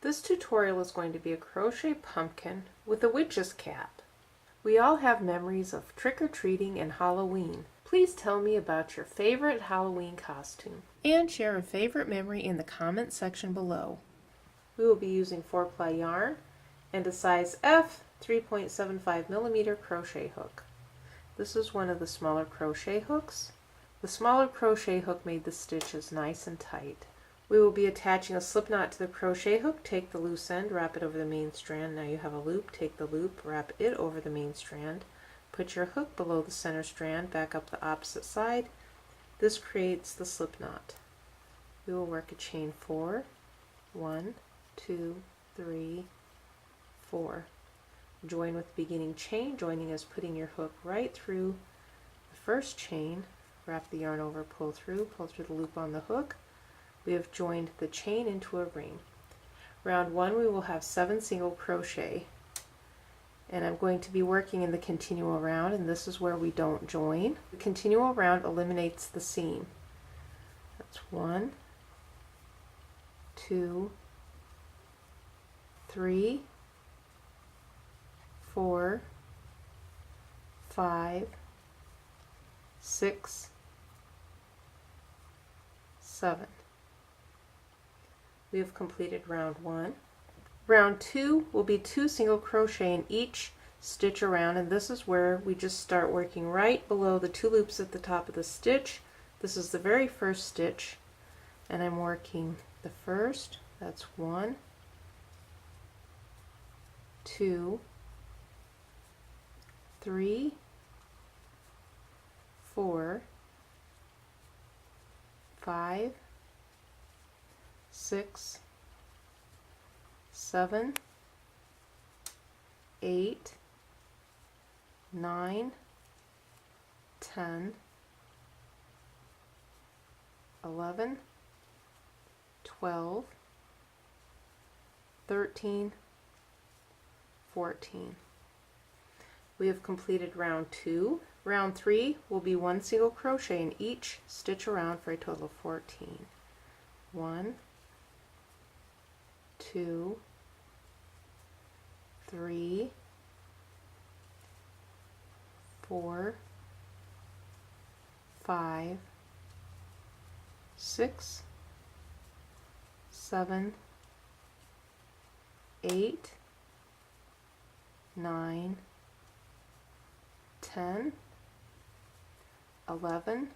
This tutorial is going to be a crochet pumpkin with a witch's cap. We all have memories of trick-or-treating and Halloween. Please tell me about your favorite Halloween costume and share a favorite memory in the comment section below. We will be using 4-ply yarn and a size F 3.75mm crochet hook. This is one of the smaller crochet hooks. The smaller crochet hook made the stitches nice and tight. We will be attaching a slip knot to the crochet hook. Take the loose end, wrap it over the main strand. Now you have a loop. Take the loop, wrap it over the main strand. Put your hook below the center strand, back up the opposite side. This creates the slip knot. We will work a chain 4. 1, 2, 3, 4. Join with the beginning chain. Joining is putting your hook right through the first chain. Wrap the yarn over, pull through the loop on the hook. We have joined the chain into a ring. Round 1 we will have 7 single crochet, and I'm going to be working in the continual round, and this is where we don't join. The continual round eliminates the seam. That's 1, 2, 3, 4, 5, 6, 7. We have completed round 1. Round 2 will be 2 single crochet in each stitch around, and this is where we just start working right below the 2 loops at the top of the stitch. This is the very first stitch, and I'm working the first. That's 1, 2, 3, 4, 5, 6, 7, 8, 9, 10, 11, 12, 13, 14. We have completed round 2. Round 3 will be 1 single crochet in each stitch around for a total of 14. 1, 2, 3, 4, 5, 6, 7, 8, 9, 10, 11,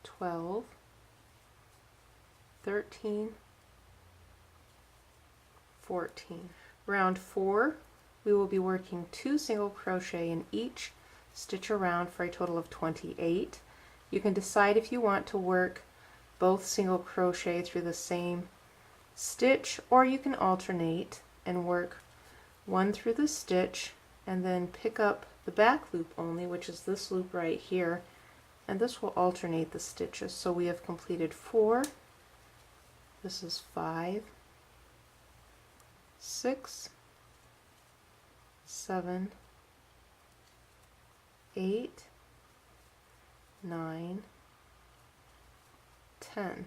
12, 13, 14. Round 4 we will be working 2 single crochet in each stitch around for a total of 28. You can decide if you want to work both single crochet through the same stitch, or you can alternate and work one through the stitch and then pick up the back loop only, which is this loop right here, and this will alternate the stitches. So we have completed 4. This is 5, 6, 7, 8, 9, 10.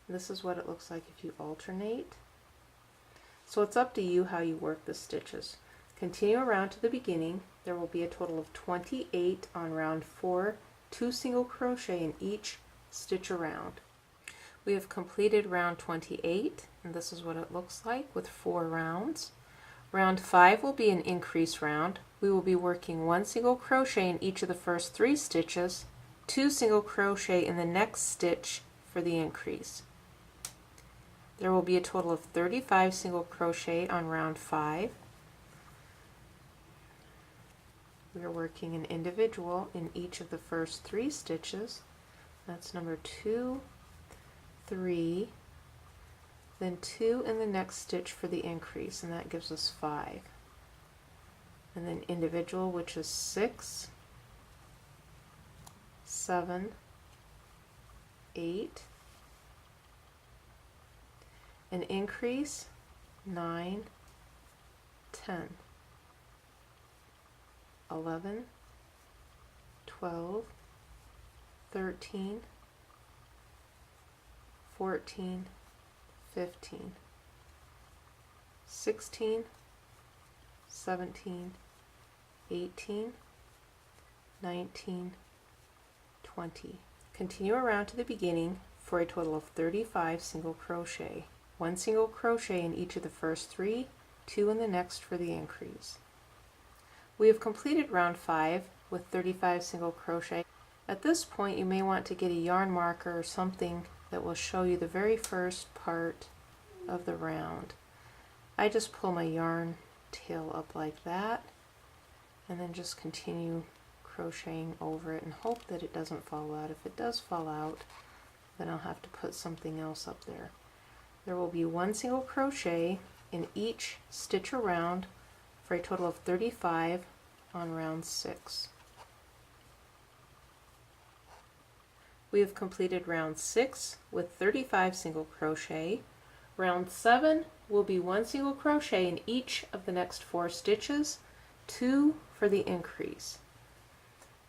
This is what it looks like if you alternate. So it's up to you how you work the stitches. Continue around to the beginning. There will be a total of 28 on round 4, 2 single crochet in each stitch around. We have completed round 28, and this is what it looks like with 4 rounds. Round 5 will be an increase round. We will be working 1 single crochet in each of the first 3 stitches, 2 single crochet in the next stitch for the increase. There will be a total of 35 single crochet on round 5. We are working an individual in each of the first 3 stitches. That's number 2, 3, then 2 in the next stitch for the increase, and that gives us 5. And then individual, which is 6, 7, 8, an increase, 9, 10, 11, 12, 13, 14, 15, 16, 17, 18, 19, 20. Continue around to the beginning for a total of 35 single crochet. 1 single crochet in each of the first 3, 2 in the next for the increase. We have completed round 5 with 35 single crochet. At this point you may want to get a yarn marker or something that will show you the very first part of the round. I just pull my yarn tail up like that and then just continue crocheting over it and hope that it doesn't fall out. If it does fall out, then I'll have to put something else up there. There will be 1 single crochet in each stitch around for a total of 35 on round 6. We have completed round 6 with 35 single crochet. Round 7 will be 1 single crochet in each of the next 4 stitches, 2 for the increase.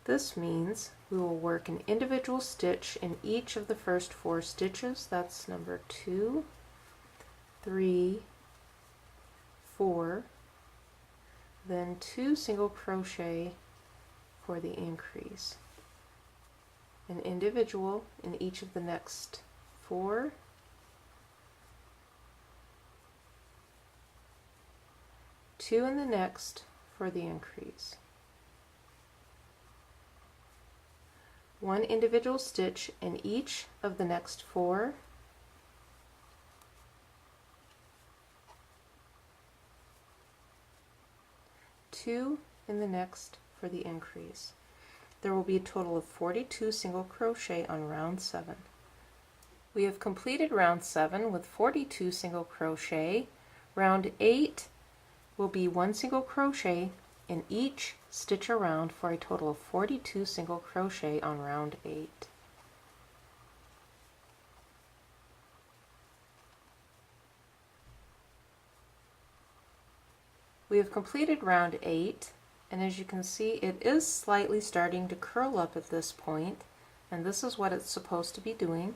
This means we will work an individual stitch in each of the first 4 stitches. That's number 2, 3, 4, then 2 single crochet for the increase. An individual in each of the next 4, 2 in the next for the increase. 1 individual stitch in each of the next 4, 2 in the next for the increase. There will be a total of 42 single crochet on round 7. We have completed round 7 with 42 single crochet. Round 8 will be 1 single crochet in each stitch around for a total of 42 single crochet on round 8. We have completed round 8, and as you can see it is slightly starting to curl up at this point, and this is what it's supposed to be doing.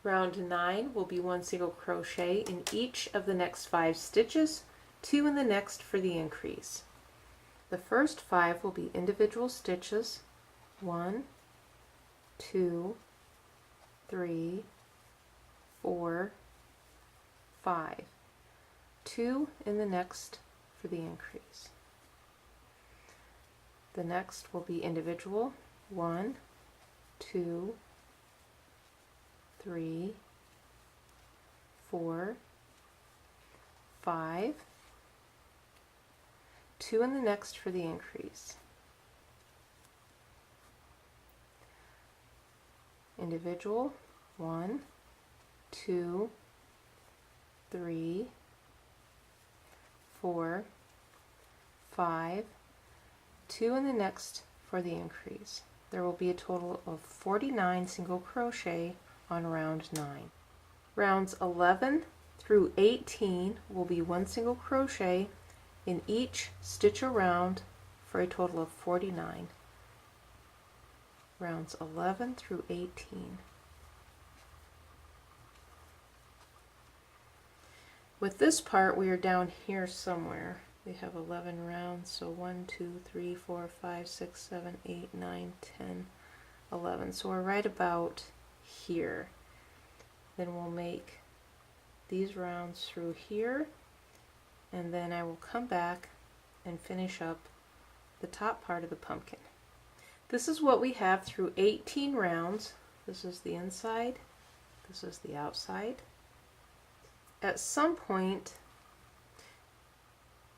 Round 9 will be 1 single crochet in each of the next 5 stitches, 2 in the next for the increase. The first 5 will be individual stitches, 1, 2, 3, 4, 5, 2 in the next for the increase. The next will be individual, 1, 2, 3, 4, 5, 2 in the next for the increase. Individual, 1, 2, 3, 4, 5, 2 in the next for the increase. There will be a total of 49 single crochet on round 9. Rounds 11 through 18 will be 1 single crochet in each stitch around for a total of 49. Rounds 11 through 18. With this part we are down here somewhere. We have 11 rounds, so 1, 2, 3, 4, 5, 6, 7, 8, 9, 10, 11. So we're right about here. Then we'll make these rounds through here, and then I will come back and finish up the top part of the pumpkin. This is what we have through 18 rounds. This is the inside, this is the outside. At some point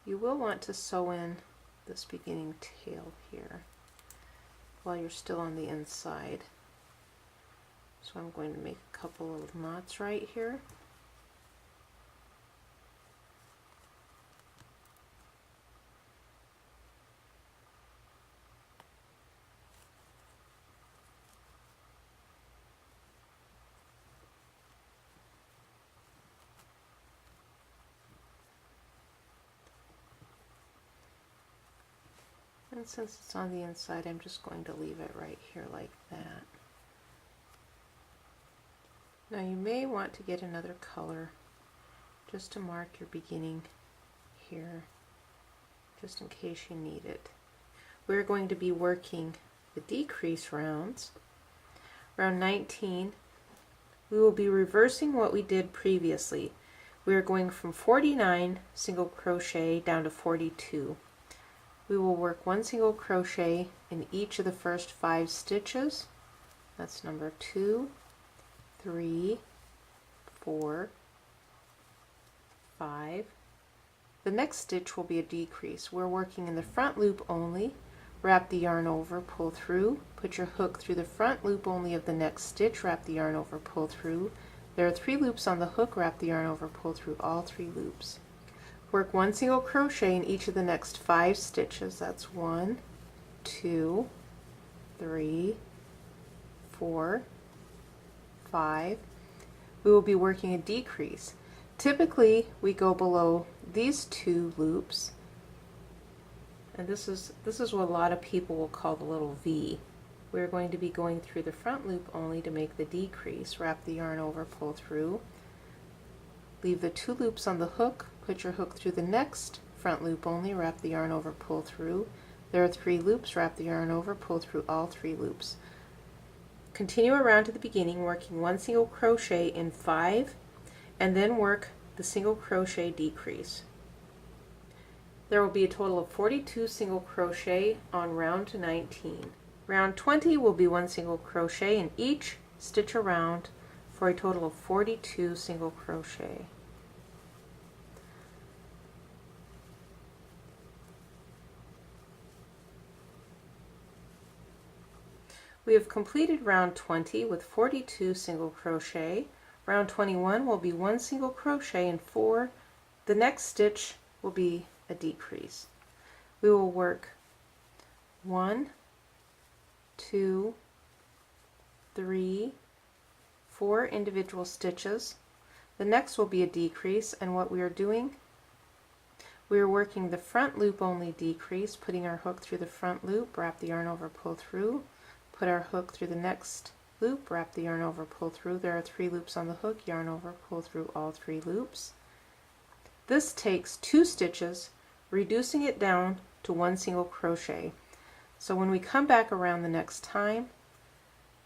you will want to sew in this beginning tail here while you're still on the inside. So I'm going to make a couple of knots right here. And since it's on the inside, I'm just going to leave it right here like that. Now you may want to get another color just to mark your beginning here, just in case you need it. We're going to be working the decrease rounds. Round 19, we will be reversing what we did previously. We are going from 49 single crochet down to 42. We will work 1 single crochet in each of the first 5 stitches. That's number 2, 3, 4, 5. The next stitch will be a decrease. We're working in the front loop only. Wrap the yarn over, pull through, put your hook through the front loop only of the next stitch, wrap the yarn over, pull through. There are 3 loops on the hook, wrap the yarn over, pull through all 3 loops. Work 1 single crochet in each of the next 5 stitches. That's 1, 2, 3, 4, 5. We will be working a decrease. Typically we go below these 2 loops, and this is what a lot of people will call the little V. We're going to be going through the front loop only to make the decrease. Wrap the yarn over, pull through. Leave the 2 loops on the hook, put your hook through the next front loop only, wrap the yarn over, pull through. There are 3 loops, wrap the yarn over, pull through all 3 loops. Continue around to the beginning, working 1 single crochet in 5, and then work the single crochet decrease. There will be a total of 42 single crochet on round 19. Round 20 will be 1 single crochet in each stitch around for a total of 42 single crochet. We have completed round 20 with 42 single crochet. Round 21 will be 1 single crochet in 4. The next stitch will be a decrease. We will work 1, 2, 3, 4 individual stitches. The next will be a decrease, and what we are doing, we are working the front loop only decrease, putting our hook through the front loop, wrap the yarn over, pull through, put our hook through the next loop, wrap the yarn over, pull through. There are 3 loops on the hook, yarn over, pull through all 3 loops. This takes 2 stitches, reducing it down to 1 single crochet. So when we come back around the next time,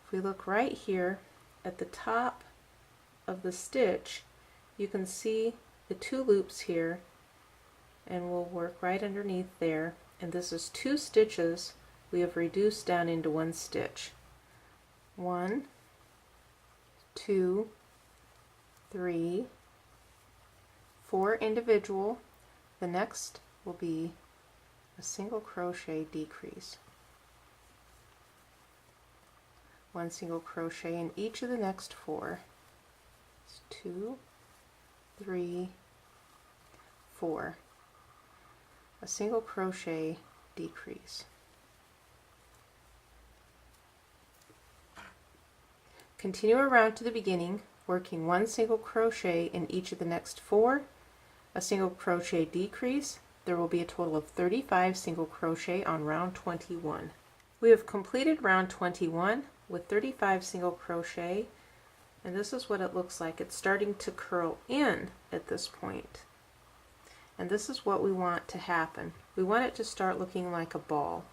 if we look right here at the top of the stitch, you can see the 2 loops here, and we'll work right underneath there, and this is 2 stitches we have reduced down into 1 stitch. 1, 2, 3, 4 individual. The next will be a single crochet decrease. 1 single crochet in each of the next 4. It's 2, 3, 4. A single crochet decrease. Continue around to the beginning, working 1 single crochet in each of the next 4, a single crochet decrease. There will be a total of 35 single crochet on round 21. We have completed round 21 with 35 single crochet, and this is what it looks like. It's starting to curl in at this point, and this is what we want to happen. We want it to start looking like a ball.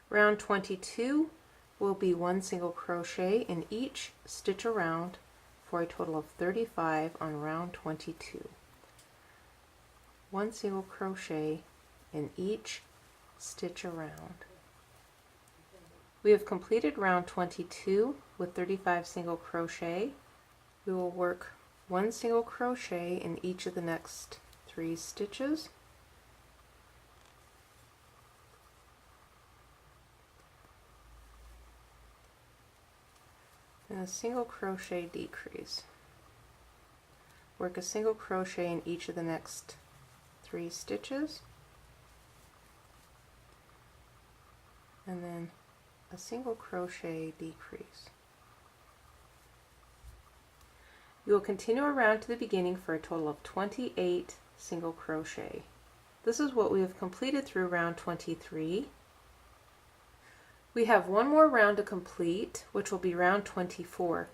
Round 22 will be 1 single crochet in each stitch around for a total of 35 on round 22. 1 single crochet in each stitch around. We have completed round 22 with 35 single crochet. We will work 1 single crochet in each of the next 3 stitches. And a single crochet decrease. Work a single crochet in each of the next 3 stitches, and then a single crochet decrease. You will continue around to the beginning for a total of 28 single crochet. This is what we have completed through round 23. We have one more round to complete, which will be round 24.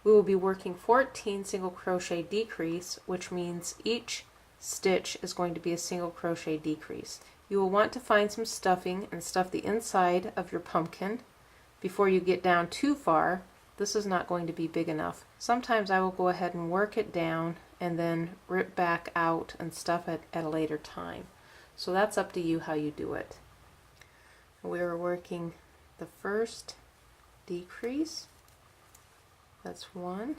We will be working 14 single crochet decrease, which means each stitch is going to be a single crochet decrease. You will want to find some stuffing and stuff the inside of your pumpkin before you get down too far. This is not going to be big enough. Sometimes I will go ahead and work it down and then rip back out and stuff it at a later time. So that's up to you how you do it. We are working the first decrease. That's 1.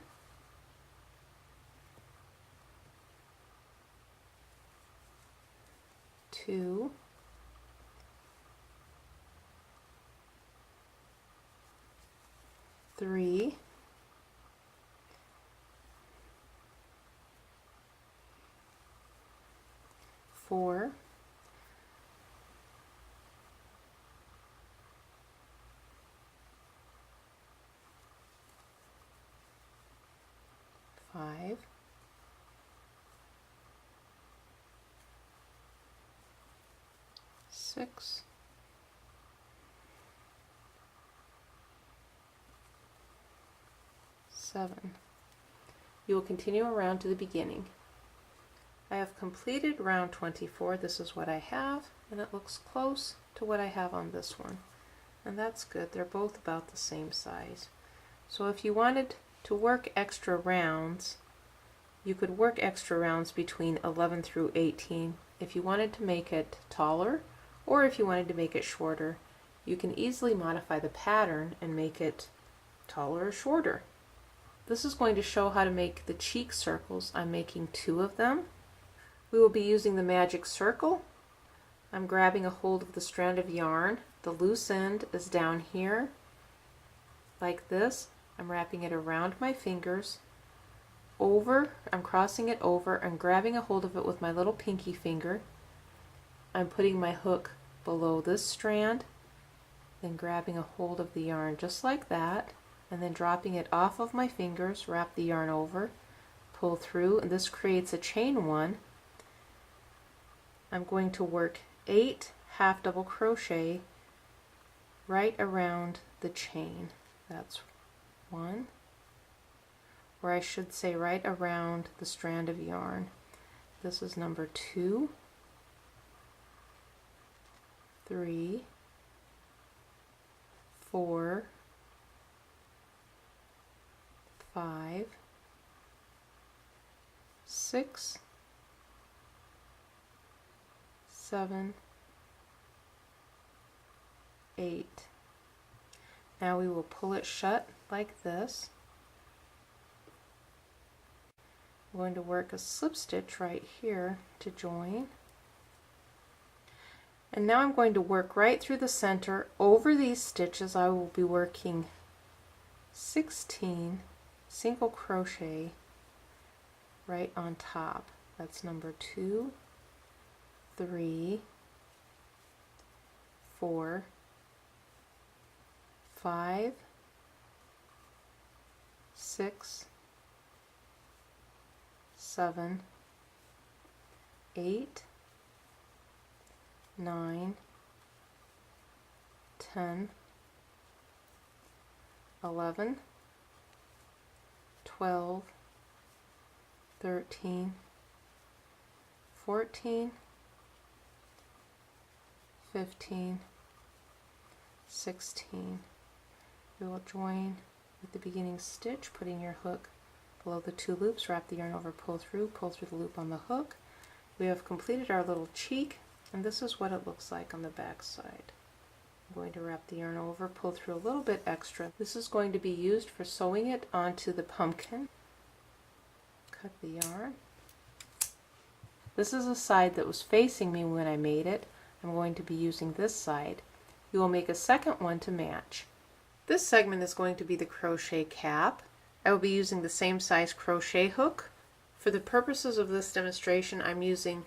2. 3. 4. 5. 6. 7. You will continue around to the beginning. I have completed round 24. This is what I have, and it looks close to what I have on this one. And that's good. They're both about the same size. So if you wanted to work extra rounds, you could work extra rounds between 11 through 18. If you wanted to make it taller, or if you wanted to make it shorter, you can easily modify the pattern and make it taller or shorter. This is going to show how to make the cheek circles. I'm making 2 of them. We will be using the magic circle. I'm grabbing a hold of the strand of yarn. The loose end is down here, like this. I'm wrapping it around my fingers. I'm crossing it over and grabbing a hold of it with my little pinky finger. I'm putting my hook below this strand, then grabbing a hold of the yarn just like that, and then dropping it off of my fingers, wrap the yarn over, pull through, and this creates a chain 1. I'm going to work 8 half double crochet right around the chain. That's 1, or I should say right around the strand of yarn. This is number 2, 3, 4, 5, 6, 7, 8. Now we will pull it shut like this. I'm going to work a slip stitch right here to join. And now I'm going to work right through the center. Over these stitches I will be working 16 single crochet right on top. That's number 2, 3, 4, 5, 6, 7, 8, 9, 10, 11, 12, 13, 14, 15, 16. We will join with the beginning stitch, putting your hook below the 2 loops, wrap the yarn over, pull through the loop on the hook. We have completed our little cheek, and this is what it looks like on the back side. I'm going to wrap the yarn over, pull through a little bit extra. This is going to be used for sewing it onto the pumpkin. Cut the yarn. This is a side that was facing me when I made it. I'm going to be using this side. You will make a second one to match. This segment is going to be the crochet cap. I will be using the same size crochet hook. For the purposes of this demonstration, I'm using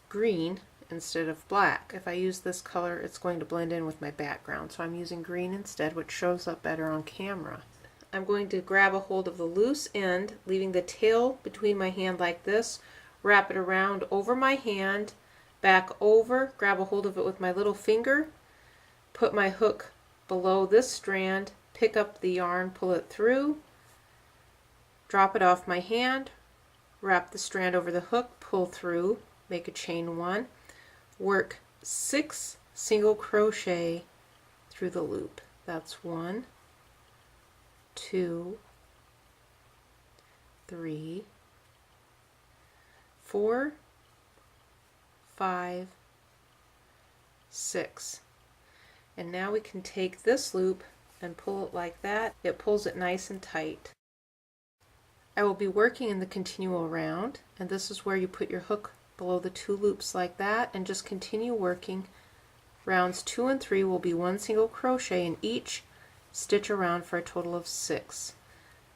green instead of black. If I use this color, it's going to blend in with my background, so I'm using green instead, which shows up better on camera. I'm going to grab a hold of the loose end, leaving the tail between my hand like this, wrap it around over my hand, back over, grab a hold of it with my little finger, put my hook below this strand, pick up the yarn, pull it through, Drop it off my hand, wrap the strand over the hook, pull through, make a chain 1, work 6 single crochet through the loop. That's 1, 2, 3, 4, 5, 6. And now we can take this loop and pull it like that. It pulls it nice and tight. I will be working in the continual round, and this is where you put your hook below the 2 loops like that and just continue working. Rounds 2 and 3 will be 1 single crochet in each stitch around for a total of 6.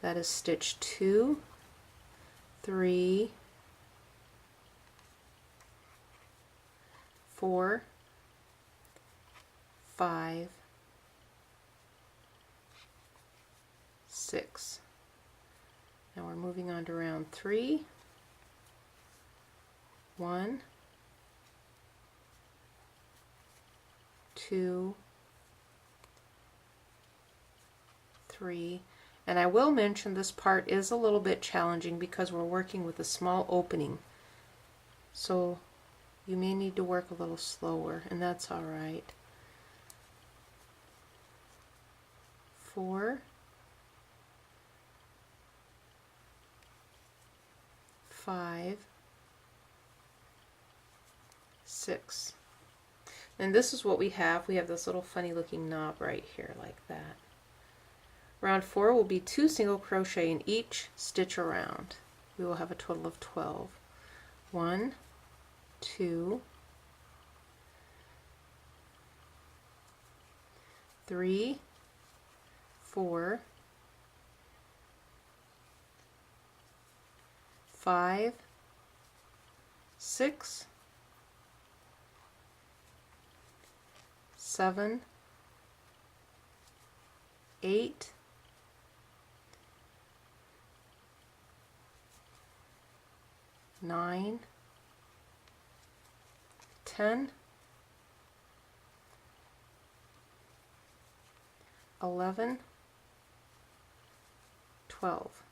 That is stitch 2, 3, 4, 5, 6. Now we're moving on to round 3. 1, 2, 3, and I will mention this part is a little bit challenging because we're working with a small opening, so you may need to work a little slower, and that's all right. 4, 5, 6. And this is what we have. We have this little funny looking knob right here like that. Round 4 will be 2 single crochet in each stitch around. We will have a total of 12. 1, 2, 3, 4, 5, 6, 7, 8, 9, 10, 11, 12.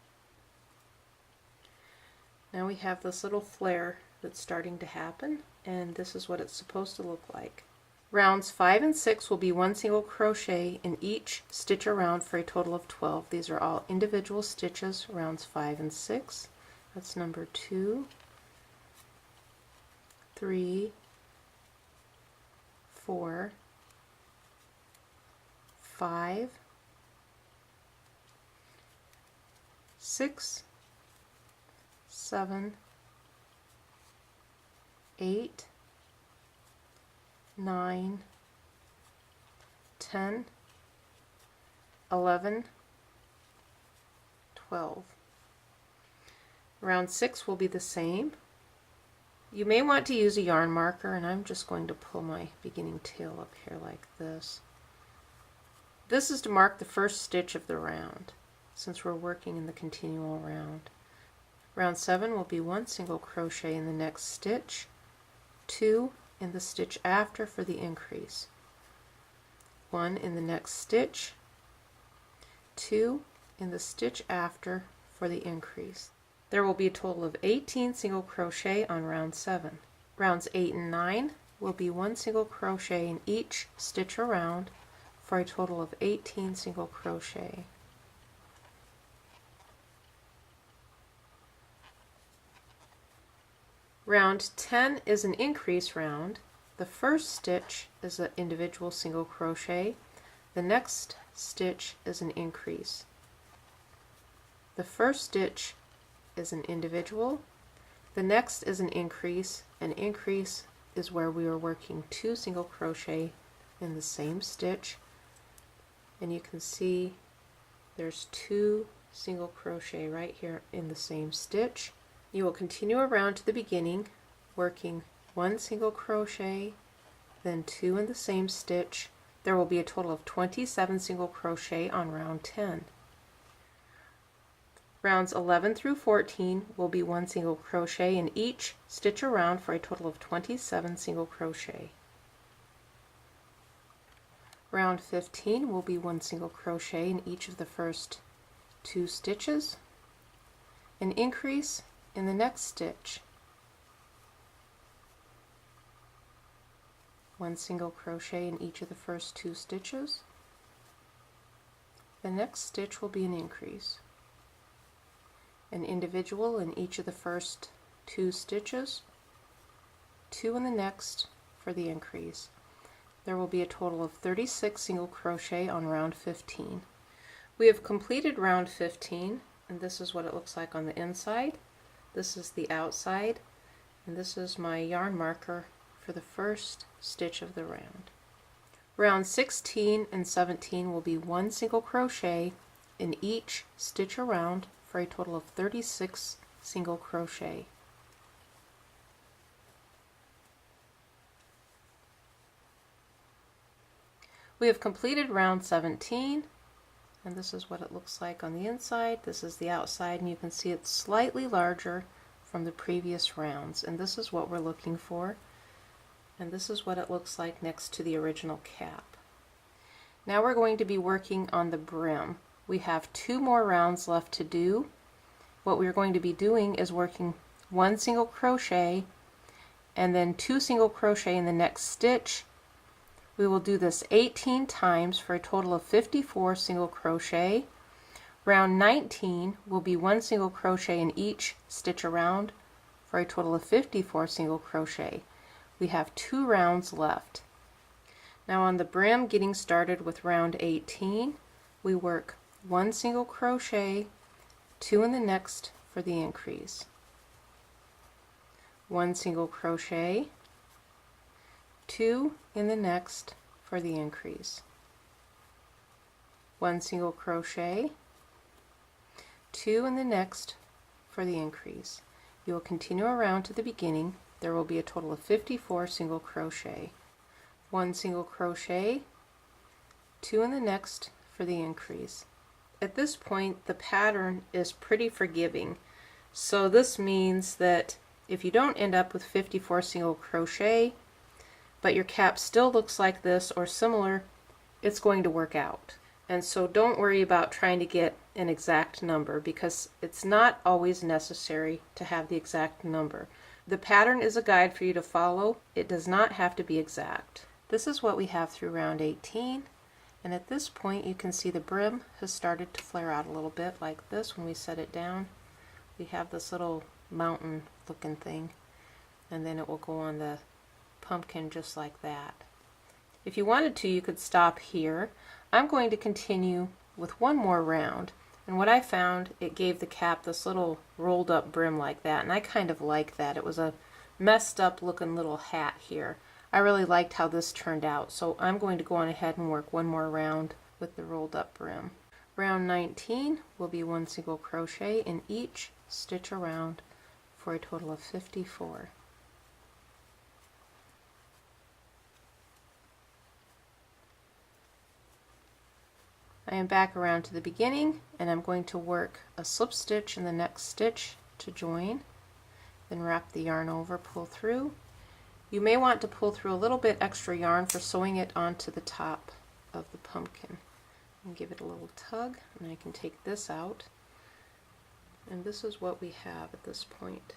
Now we have this little flare that's starting to happen, and this is what it's supposed to look like. Rounds 5 and 6 will be 1 single crochet in each stitch around for a total of 12. These are all individual stitches, rounds 5 and 6. That's number 2, 3, 4, 5, 6, 7, 8, 9, 10, 11, 12. Round 6 will be the same. You may want to use a yarn marker, and I'm just going to pull my beginning tail up here like this. This is to mark the first stitch of the round, since we're working in the continual round. Round 7 will be 1 single crochet in the next stitch, 2 in the stitch after for the increase, 1 in the next stitch, 2 in the stitch after for the increase. There will be a total of 18 single crochet on round 7. Rounds 8 and 9 will be 1 single crochet in each stitch around for a total of 18 single crochet. Round 10 is an increase round. The first stitch is an individual single crochet. The next stitch is an increase. The first stitch is an individual. The next is an increase. An increase is where we are working 2 single crochet in the same stitch. And you can see there's 2 single crochet right here in the same stitch. You will continue around to the beginning, working 1 single crochet, then 2 in the same stitch. There will be a total of 27 single crochet on round 10. Rounds 11 through 14 will be 1 single crochet in each stitch around for a total of 27 single crochet. Round 15 will be 1 single crochet in each of the first 2 stitches. an increase in the next stitch, 1 single crochet in each of the first 2 stitches. The next stitch will be an increase, an individual in each of the first 2 stitches, 2 in the next for the increase. There will be a total of 36 single crochet on round 15. We have completed round 15, and this is what it looks like on the inside. This is the outside, and this is my yarn marker for the first stitch of the round. Round 16 and 17 will be 1 single crochet in each stitch around for a total of 36 single crochet. We have completed round 17, and this is what it looks like on the inside. This is the outside, and you can see it's slightly larger from the previous rounds, and this is what we're looking for. And this is what it looks like next to the original cap. Now we're going to be working on the brim. We have 2 more rounds left to do. What we're going to be doing is working 1 single crochet and then 2 single crochet in the next stitch. We will do this 18 times for a total of 54 single crochet. Round 19 will be 1 single crochet in each stitch around for a total of 54 single crochet. We have 2 rounds left. Now on the brim, getting started with round 18, we work 1 single crochet, 2 in the next for the increase, 1 single crochet, 2 in the next for the increase, 1 single crochet, 2 in the next for the increase. You will continue around to the beginning. There will be a total of 54 single crochet, 1 single crochet, 2 in the next for the increase. At this point, the pattern is pretty forgiving, so this means that if you don't end up with 54 single crochet but your cap still looks like this or similar, it's going to work out. And so don't worry about trying to get an exact number, because it's not always necessary to have the exact number. The pattern is a guide for you to follow. It does not have to be exact. This is what we have through round 18, and at this point you can see the brim has started to flare out a little bit like this. When we set it down, we have this little mountain looking thing, and then it will go on the pumpkin just like that. If you wanted to, you could stop here. I'm going to continue with 1 more round, and what I found, it gave the cap this little rolled up brim like that, and I kind of like that. It was a messed up looking little hat here. I really liked how this turned out, so I'm going to go on ahead and work 1 more round with the rolled up brim. Round 19 will be 1 single crochet in each stitch around for a total of 54. I am back around to the beginning, and I'm going to work a slip stitch in the next stitch to join, then wrap the yarn over, pull through. You may want to pull through a little bit extra yarn for sewing it onto the top of the pumpkin. And give it a little tug, and I can take this out, and this is what we have at this point.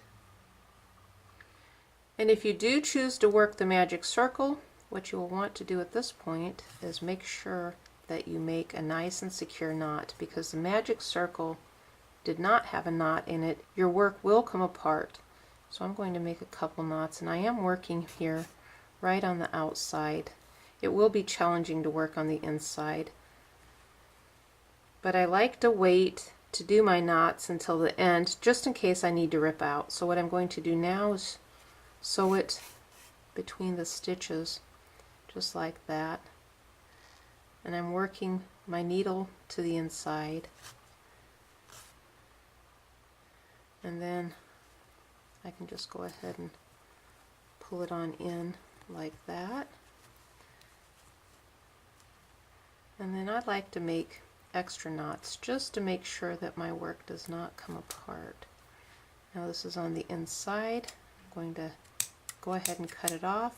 And if you do choose to work the magic circle, what you will want to do at this point is make sure that you make a nice and secure knot, because the magic circle did not have a knot in it. Your work will come apart. So I'm going to make a couple knots, and I am working here right on the outside. It will be challenging to work on the inside, but I like to wait to do my knots until the end just in case I need to rip out. So what I'm going to do now is sew it between the stitches just like that, and I'm working my needle to the inside, and then I can just go ahead and pull it on in like that. And then I like to make extra knots just to make sure that my work does not come apart. Now this is on the inside. I'm going to go ahead and cut it off.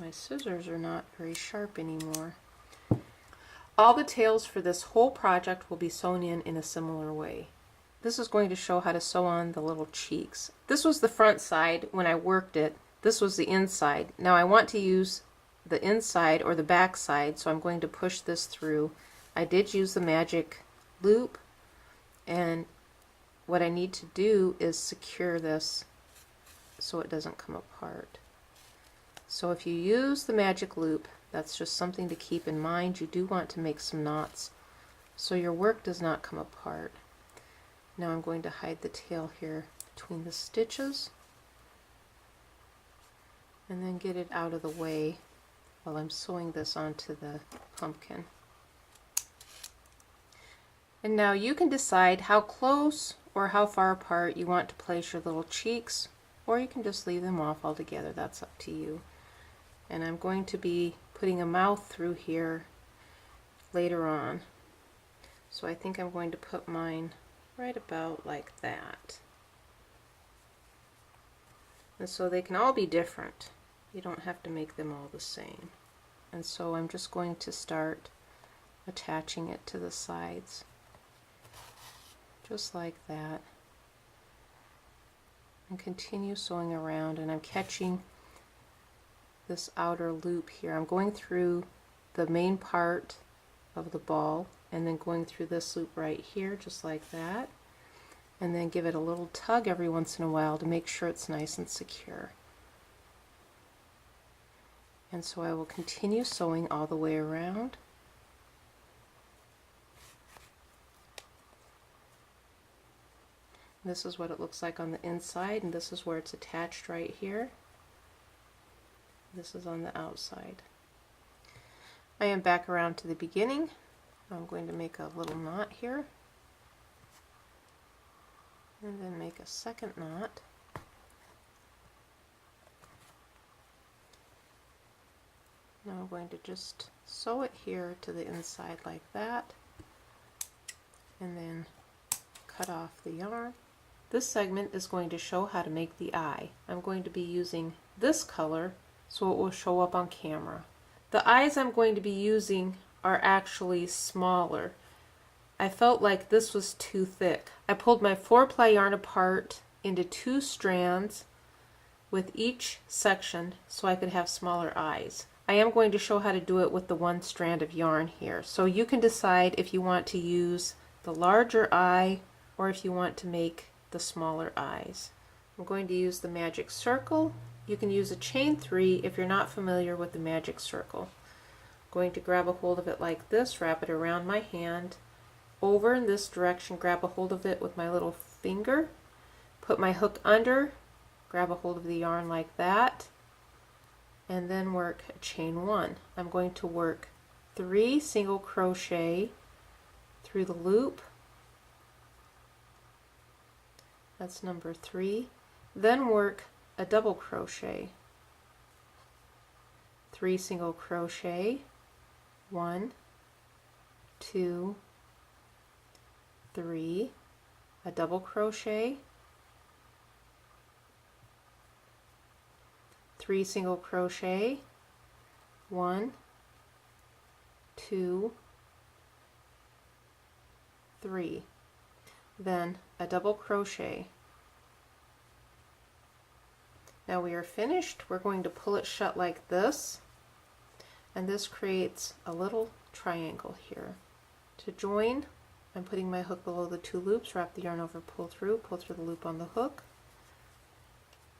My scissors are not very sharp anymore. All the tails for this whole project will be sewn in a similar way. This is going to show how to sew on the little cheeks. This was the front side when I worked it. This was the inside. Now I want to use the inside or the back side, so I'm going to push this through. I did use the magic loop, and what I need to do is secure this so it doesn't come apart. So if you use the magic loop, that's just something to keep in mind. You do want to make some knots so your work does not come apart. Now I'm going to hide the tail here between the stitches and then get it out of the way while I'm sewing this onto the pumpkin. And now you can decide how close or how far apart you want to place your little cheeks, or you can just leave them off altogether. That's up to you. And I'm going to be putting a mouth through here later on. So I think I'm going to put mine right about like that. And so they can all be different. You don't have to make them all the same. And so I'm just going to start attaching it to the sides. Just like that. And continue sewing around, and I'm catching this outer loop here. I'm going through the main part of the ball and then going through this loop right here, just like that, and then give it a little tug every once in a while to make sure it's nice and secure. And so I will continue sewing all the way around. This is what it looks like on the inside, and this is where it's attached right here. This is on the outside. I am back around to the beginning. I'm going to make a little knot here, and then make a second knot. Now I'm going to just sew it here to the inside like that, and then cut off the yarn. This segment is going to show how to make the eye. I'm going to be using this color so it will show up on camera. The eyes I'm going to be using are actually smaller. I felt like this was too thick. I pulled my 4-ply yarn apart into 2 strands with each section so I could have smaller eyes. I am going to show how to do it with the 1 strand of yarn here. So you can decide if you want to use the larger eye or if you want to make the smaller eyes. I'm going to use the magic circle. You can use a chain 3 if you're not familiar with the magic circle. I'm going to grab a hold of it like this, wrap it around my hand, over in this direction, grab a hold of it with my little finger, put my hook under, grab a hold of the yarn like that, and then work a chain 1. I'm going to work 3 single crochet through the loop. That's number 3. Then work a double crochet, 3 single crochet, 1, 2, 3, a double crochet, 3 single crochet, 1, 2, 3, then a double crochet. Now we are finished. We're going to pull it shut like this, and this creates a little triangle here. To join, I'm putting my hook below the 2 loops, wrap the yarn over, pull through the loop on the hook.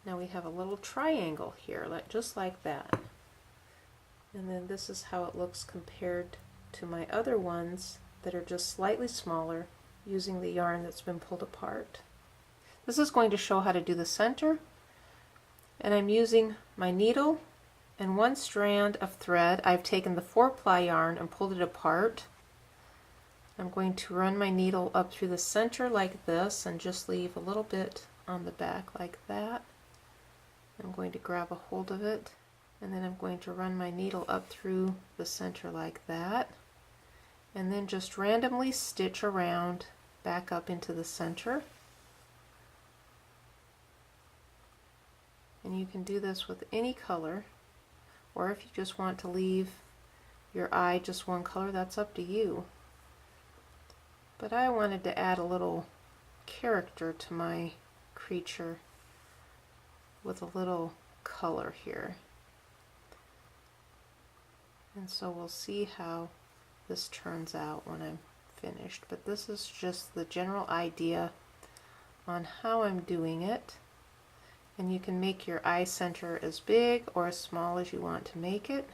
Now we have a little triangle here, just like that. And then this is how it looks compared to my other ones that are just slightly smaller using the yarn that's been pulled apart. This is going to show how to do the center. And I'm using my needle and 1 strand of thread. I've taken the 4-ply yarn and pulled it apart. I'm going to run my needle up through the center like this and just leave a little bit on the back like that. I'm going to grab a hold of it, and then I'm going to run my needle up through the center like that, and then just randomly stitch around back up into the center. And you can do this with any color, or if you just want to leave your eye just 1 color, that's up to you. But I wanted to add a little character to my creature with a little color here. And so we'll see how this turns out when I'm finished. But this is just the general idea on how I'm doing it. And you can make your eye center as big or as small as you want to make it.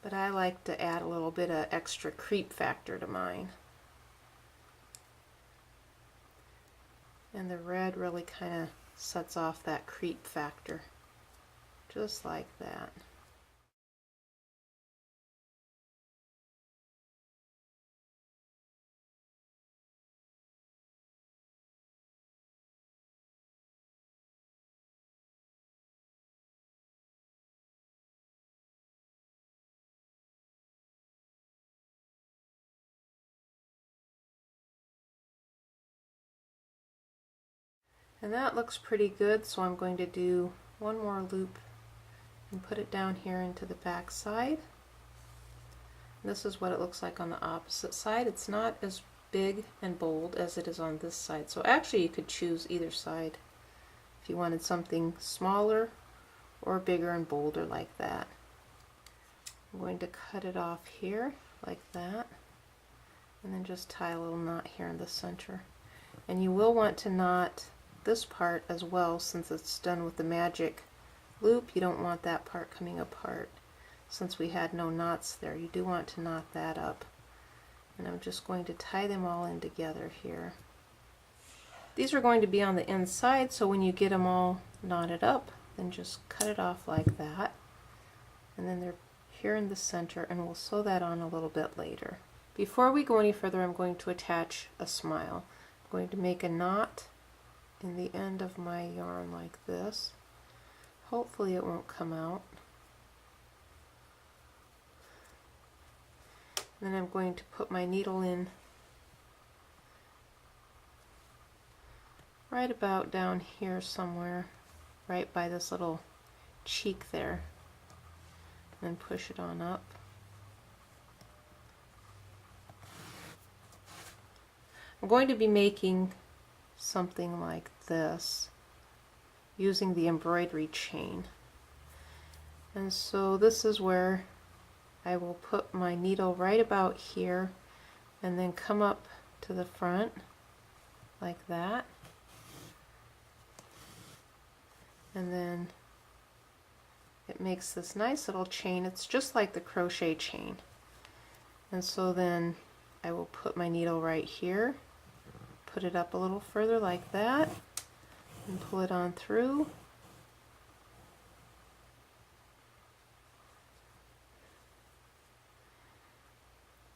But I like to add a little bit of extra creep factor to mine. And the red really kind of sets off that creep factor, just like that. And that looks pretty good, so I'm going to do one more loop and put it down here into the back side. This is what it looks like on the opposite side. It's not as big and bold as it is on this side. So actually you could choose either side if you wanted something smaller or bigger and bolder like that. I'm going to cut it off here like that, and then just tie a little knot here in the center. And you will want to knot this part as well, since it's done with the magic loop. You don't want that part coming apart. Since we had no knots there, you do want to knot that up. And I'm just going to tie them all in together here. These are going to be on the inside, so when you get them all knotted up, then just cut it off like that. And then they're here in the center, and we'll sew that on a little bit later. Before we go any further, I'm going to attach a smile. I'm going to make a knot in the end of my yarn like this. Hopefully it won't come out. Then I'm going to put my needle in right about down here somewhere, right by this little cheek there, and then push it on up. I'm going to be making something like this using the embroidery chain. And so this is where I will put my needle right about here and then come up to the front like that. And then it makes this nice little chain. It's just like the crochet chain. And so then I will put my needle right here, put it up a little further like that, and pull it on through.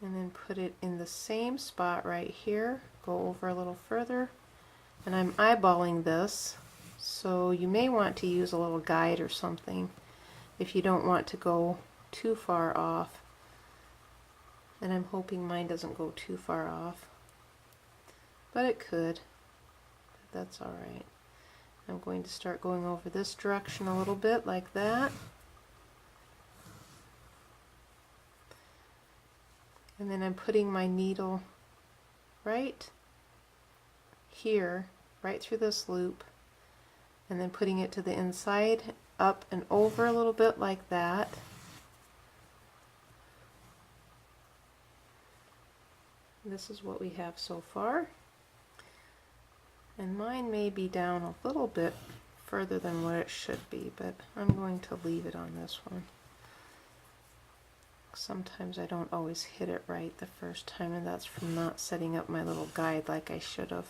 And then put it in the same spot right here, go over a little further. And I'm eyeballing this, so you may want to use a little guide or something if you don't want to go too far off. And I'm hoping mine doesn't go too far off, but it could. But that's alright. I'm going to start going over this direction a little bit like that. And then I'm putting my needle right here, right through this loop, and then putting it to the inside, up and over a little bit like that. This is what we have so far. And mine may be down a little bit further than what it should be, but I'm going to leave it on this one. Sometimes I don't always hit it right the first time, and that's from not setting up my little guide like I should have.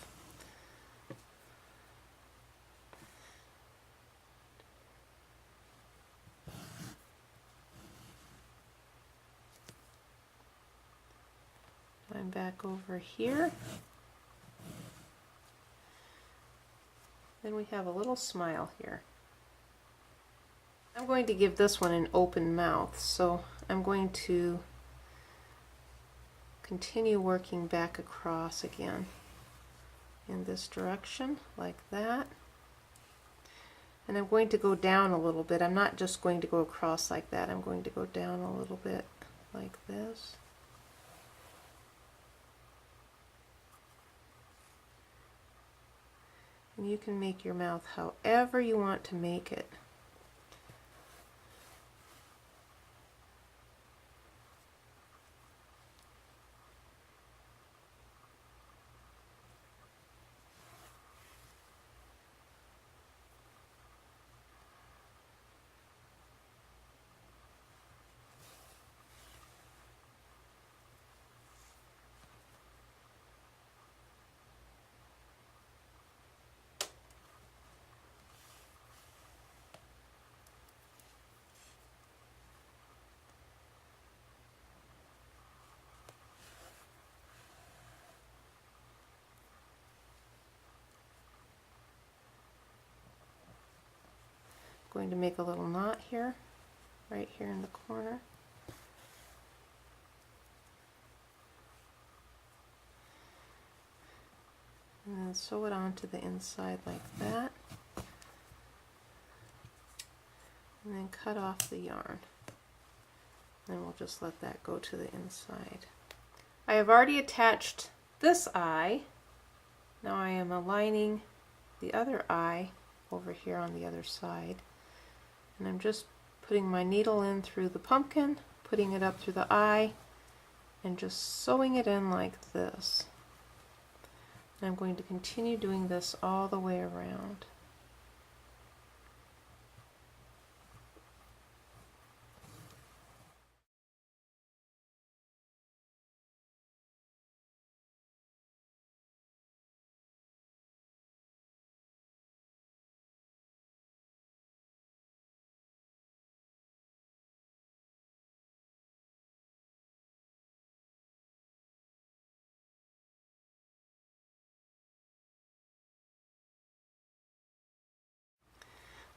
I'm back over here. Then we have a little smile here. I'm going to give this one an open mouth, so I'm going to continue working back across again in this direction like that. And I'm going to go down a little bit. I'm not just going to go across like that. I'm going to go down a little bit like this. And you can make your mouth however you want to make it. Going to make a little knot here, right here in the corner. And then sew it onto the inside like that. And then cut off the yarn. Then we'll just let that go to the inside. I have already attached this eye. Now I am aligning the other eye over here on the other side. And I'm just putting my needle in through the pumpkin, putting it up through the eye, and just sewing it in like this. And I'm going to continue doing this all the way around.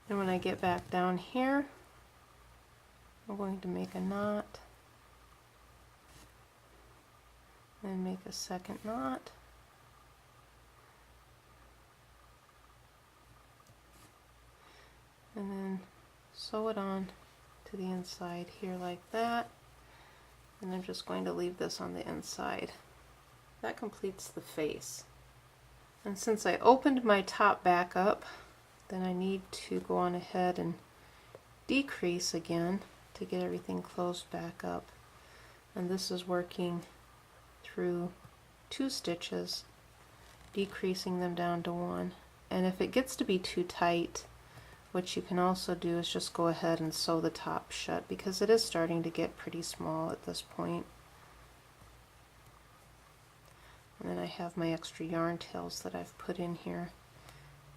And when I get back down here, I'm going to make a knot, and make a second knot, and then sew it on to the inside here like that, and I'm just going to leave this on the inside. That completes the face. And since I opened my top back up, then I need to go on ahead and decrease again to get everything closed back up. And this is working through 2 stitches, decreasing them down to 1. And if it gets to be too tight, what you can also do is just go ahead and sew the top shut, because it is starting to get pretty small at this point. And then I have my extra yarn tails that I've put in here,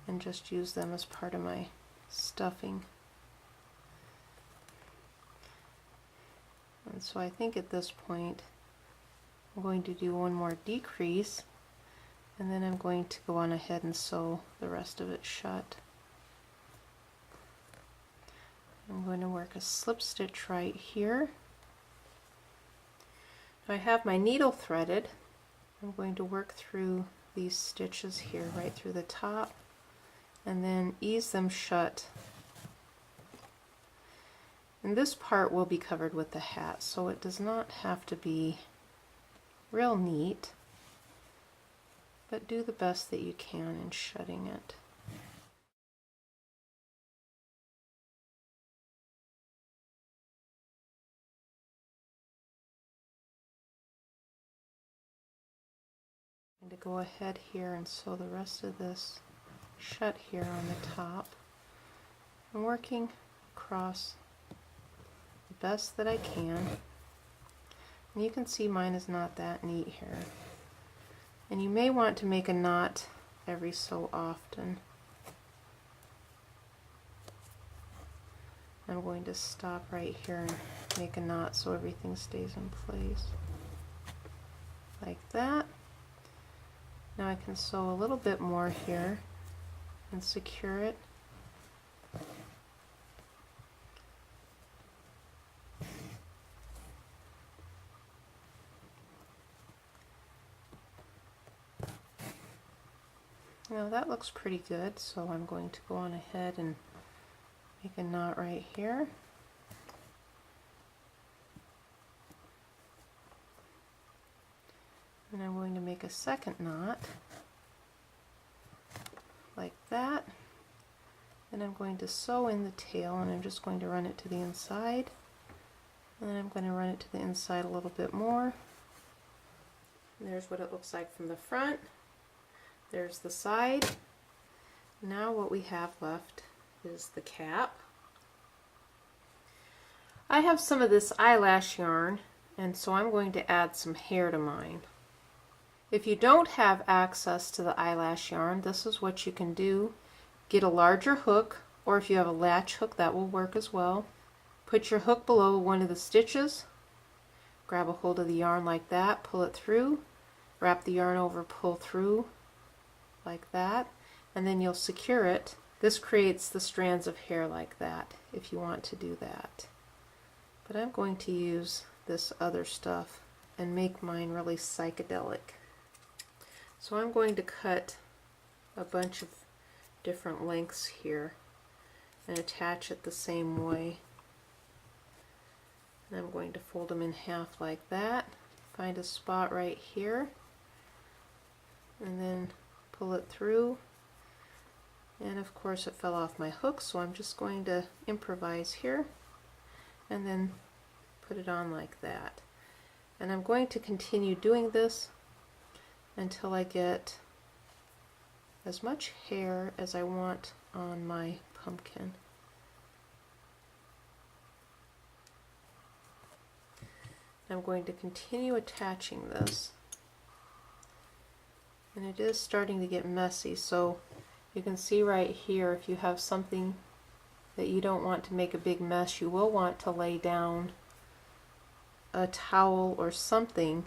and just use them as part of my stuffing. And so I think at this point I'm going to do one more decrease, and then I'm going to go on ahead and sew the rest of it shut. I'm going to work a slip stitch right here. I have my needle threaded. I'm going to work through these stitches here right through the top, and then ease them shut. And this part will be covered with the hat, so it does not have to be real neat, but do the best that you can in shutting it. I'm going to go ahead here and sew the rest of this shut here on the top. I'm working across the best that I can. And you can see mine is not that neat here. And you may want to make a knot every so often. I'm going to stop right here and make a knot so everything stays in place. Like that. Now I can sew a little bit more here and secure it. Now that looks pretty good, so I'm going to go on ahead and make a knot right here. And I'm going to make a second knot like that. And I'm going to sew in the tail, and I'm just going to run it to the inside. And then I'm going to run it to the inside a little bit more. And there's what it looks like from the front. There's the side. Now what we have left is the cap. I have some of this eyelash yarn, and so I'm going to add some hair to mine. If you don't have access to the eyelash yarn, this is what you can do. Get a larger hook, or if you have a latch hook, that will work as well. Put your hook below one of the stitches, grab a hold of the yarn like that, pull it through, wrap the yarn over, pull through like that, and then you'll secure it. This creates the strands of hair like that if you want to do that. But I'm going to use this other stuff and make mine really psychedelic. So I'm going to cut a bunch of different lengths here and attach it the same way. And I'm going to fold them in half like that, find a spot right here, and then pull it through. And of course it fell off my hook, so I'm just going to improvise here and then put it on like that. And I'm going to continue doing this until I get as much hair as I want on my pumpkin. I'm going to continue attaching this, and it is starting to get messy, so you can see right here, if you have something that you don't want to make a big mess, you will want to lay down a towel or something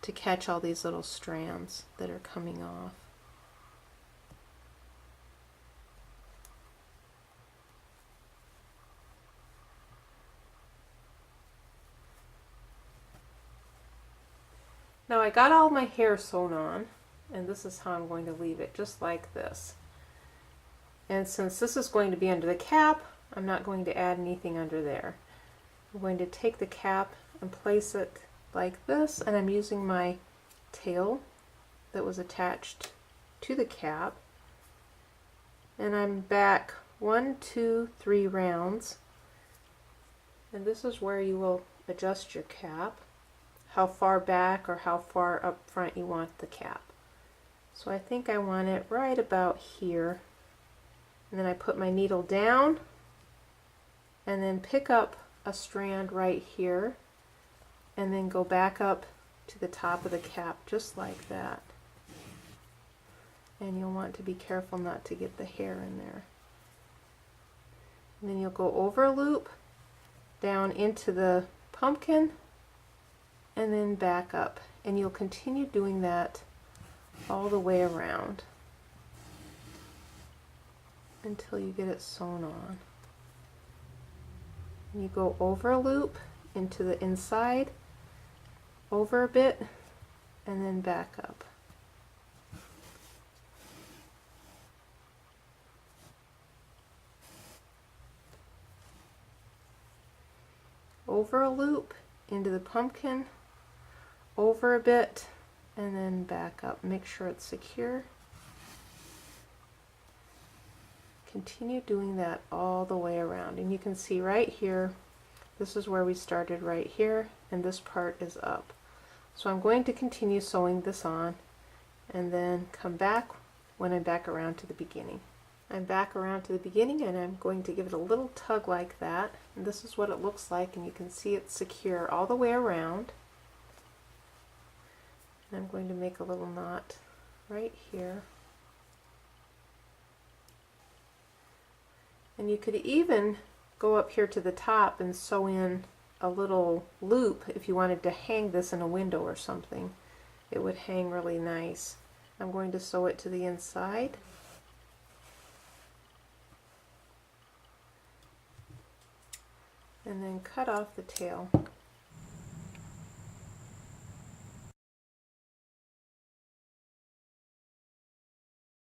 to catch all these little strands that are coming off. Now I got all my hair sewn on, and this is how I'm going to leave it, just like this. And since this is going to be under the cap, I'm not going to add anything under there. I'm going to take the cap and place it like this, and I'm using my tail that was attached to the cap, and I'm back 1, 2, 3 rounds, and this is where you will adjust your cap, how far back or how far up front you want the cap. So I think I want it right about here, and then I put my needle down and then pick up a strand right here and then go back up to the top of the cap just like that. And you'll want to be careful not to get the hair in there. And then you'll go over a loop down into the pumpkin and then back up, and you'll continue doing that all the way around until you get it sewn on. And you go over a loop into the inside, over a bit, and then back up. Over a loop into the pumpkin, over a bit, and then back up. Make sure it's secure. Continue doing that all the way around, and you can see right here, this is where we started right here, and this part is up. So I'm going to continue sewing this on and then come back when I'm back around to the beginning. I'm back around to the beginning, and I'm going to give it a little tug like that, and this is what it looks like, and you can see it's secure all the way around. And I'm going to make a little knot right here. And you could even go up here to the top and sew in a little loop if you wanted to hang this in a window or something. It would hang really nice. I'm going to sew it to the inside. And then cut off the tail.